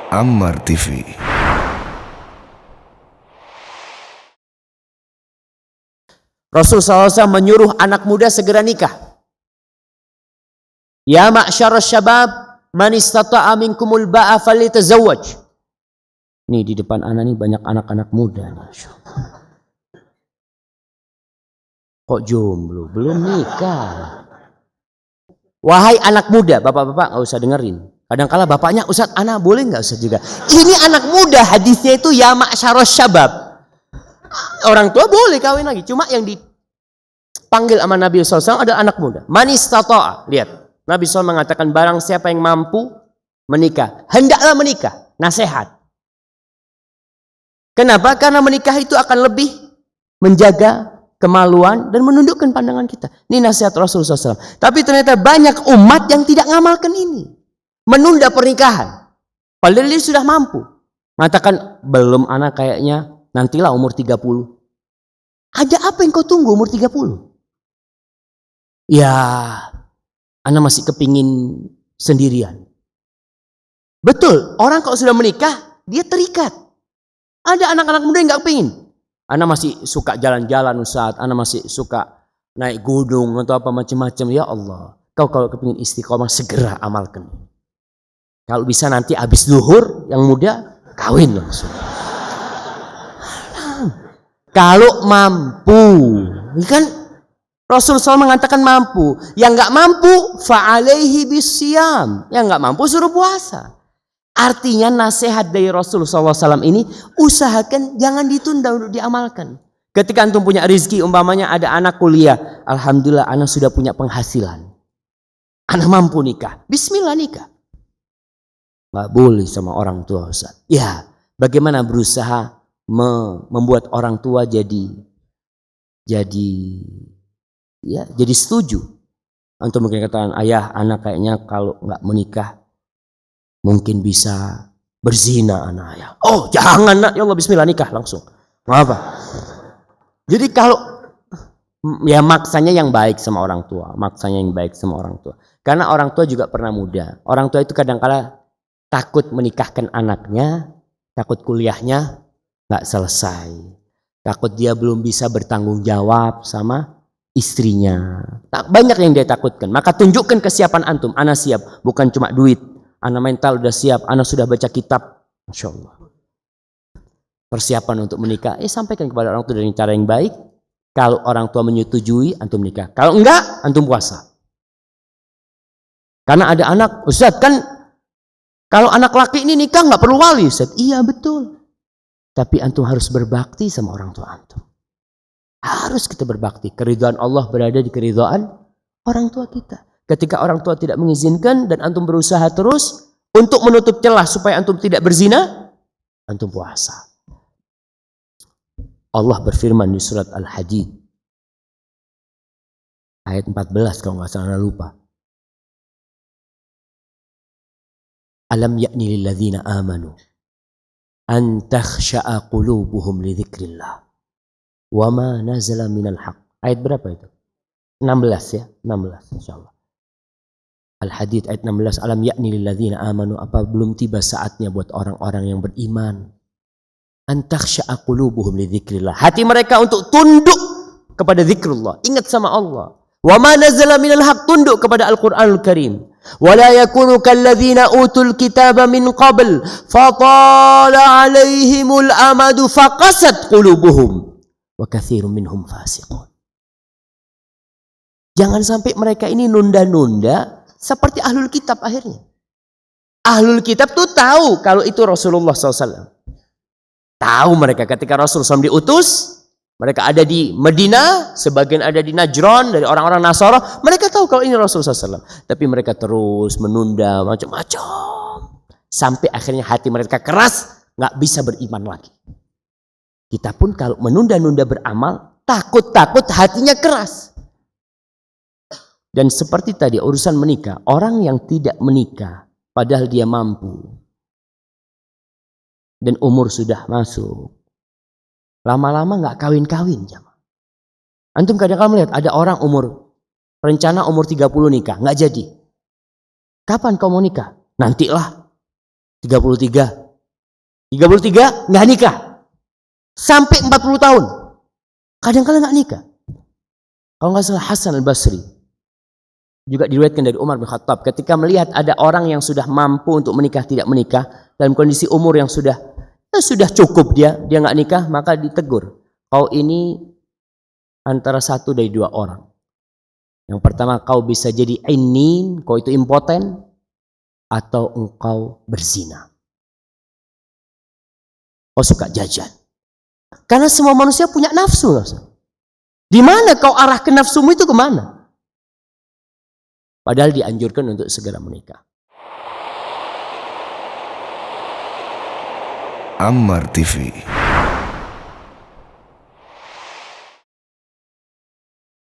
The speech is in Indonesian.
Ammar TV. Rasul SAW menyuruh anak muda segera nikah. Ya ma'syarasy syabab, man istata'a minkumul ba'a falyatazawwaj. Nih di depan anak nih banyak anak-anak muda. Kok jomblo? Belum nikah. Wahai anak muda, bapak-bapak nggak usah dengerin. Kadang-kala bapaknya, Ustaz, anak boleh nggak Ustaz juga? Ini anak muda, hadisnya itu ya ma'syarasy syabab. Orang tua boleh kawin lagi, cuma yang dipanggil sama Nabi SAW ada anak muda. Man istata'a, lihat. Nabi SAW mengatakan barang siapa yang mampu menikah, hendaklah menikah. Nasihat. Kenapa? Karena menikah itu akan lebih menjaga kemaluan dan menundukkan pandangan kita. Ini nasihat Rasulullah SAW. Tapi ternyata banyak umat yang tidak ngamalkan ini. Menunda pernikahan. Padahal dia sudah mampu. Mengatakan, belum anak kayaknya, nantilah umur 30. Ada apa yang kau tunggu umur 30? Ya, anak masih kepingin sendirian. Betul, orang kalau sudah menikah, dia terikat. Ada anak-anak muda yang gak kepingin. Anak masih suka jalan-jalan Ustaz, anak masih suka naik gunung atau apa macam-macam. Ya Allah, kau kalau kepingin istiqomah segera amalkan. Kalau bisa nanti habis zuhur yang muda kawin langsung. Kalau mampu, kan Rasul SAW mengatakan mampu. Yang nggak mampu, fa'alaihi bisyam. Yang nggak mampu suruh puasa. Artinya nasihat dari Rasul SAW ini, usahakan jangan ditunda untuk diamalkan. Ketika antum punya rezeki, umpamanya ada anak kuliah, alhamdulillah anak sudah punya penghasilan. Anak mampu nikah, bismillah nikah. Nggak boleh sama orang tua Ustaz. Ya, bagaimana berusaha membuat orang tua jadi setuju. Antum mungkin katakan, ayah anak kayaknya kalau nggak menikah mungkin bisa berzina anak ayah. Oh jangan nak, ya Allah bismillah nikah langsung. Apa? Jadi kalau ya maksanya yang baik sama orang tua, maksanya yang baik sama orang tua. Karena orang tua juga pernah muda. Orang tua itu kadang-kala takut menikahkan anaknya, takut kuliahnya nggak selesai, takut dia belum bisa bertanggung jawab sama istrinya. Banyak yang dia takutkan. Maka tunjukkan kesiapan antum. Ana siap, bukan cuma duit. Ana mental udah siap. Ana sudah baca kitab. Masya Allah. Persiapan untuk menikah. Sampaikan kepada orang tua dengan cara yang baik. Kalau orang tua menyetujui, antum nikah. Kalau enggak, antum puasa. Karena ada anak, Ustaz kan kalau anak laki ini nikah nggak perlu wali. Ustaz, iya betul. Tapi antum harus berbakti sama orang tua antum. Harus kita berbakti. Keridhaan Allah berada di keridhaan orang tua kita. Ketika orang tua tidak mengizinkan dan antum berusaha terus untuk menutup celah supaya antum tidak berzina, antum puasa. Allah berfirman di surat Al-Hadid ayat 14 kalau nggak salah lupa. Alam ya'ni lil ladzina amanu an takhsha'a qulubuhum li dzikrillah wa ma nazala minal haq. Ayat berapa itu? 16 ya, 16 insyaallah. Al-Hadid ayat 16. Alam ya'ni lil ladzina amanu, apa belum tiba saatnya buat orang-orang yang beriman an takhsha'a qulubuhum li dzikrillah, hati mereka untuk tunduk kepada zikrullah, ingat sama Allah. Wa ma nazala minal haq, tunduk kepada Al-Qur'anul Karim. ولا يكونوا كالذين أوتوا الكتاب من قبل فطال عليهم الأمد فقست قلوبهم وكثير منهم فاسقون. Jangan sampai mereka ini nunda-nunda seperti ahlul kitab akhirnya. Ahlul kitab tuh tahu kalau itu Rasulullah SAW. Tahu mereka ketika Rasulullah SAW diutus. Mereka ada di Madinah, sebagian ada di Najran dari orang-orang Nasara. Mereka tahu kalau ini Rasulullah SAW. Tapi mereka terus menunda macam-macam. Sampai akhirnya hati mereka keras, nggak bisa beriman lagi. Kita pun kalau menunda-nunda beramal, takut-takut hatinya keras. Dan seperti tadi urusan menikah, orang yang tidak menikah, padahal dia mampu. Dan umur sudah masuk. Lama-lama nggak kawin-kawin. Antum kadang-kadang melihat ada orang rencana umur 30 nikah, nggak jadi. Kapan kau mau nikah? Nantilah. 33 nggak nikah. Sampai 40 tahun. Kadang-kadang nggak nikah. Kalau nggak salah Hasan al-Basri juga diriwayatkan dari Umar bin Khattab, ketika melihat ada orang yang sudah mampu untuk menikah tidak menikah dalam kondisi umur yang sudah cukup, dia nggak nikah, maka ditegur, kau ini antara satu dari dua orang. Yang pertama, kau bisa jadi inin, kau itu impoten, atau engkau berzina, kau suka jajan. Karena semua manusia punya nafsu. Di mana kau arahkan nafsumu itu kemana? Padahal dianjurkan untuk segera menikah. Ammar TV.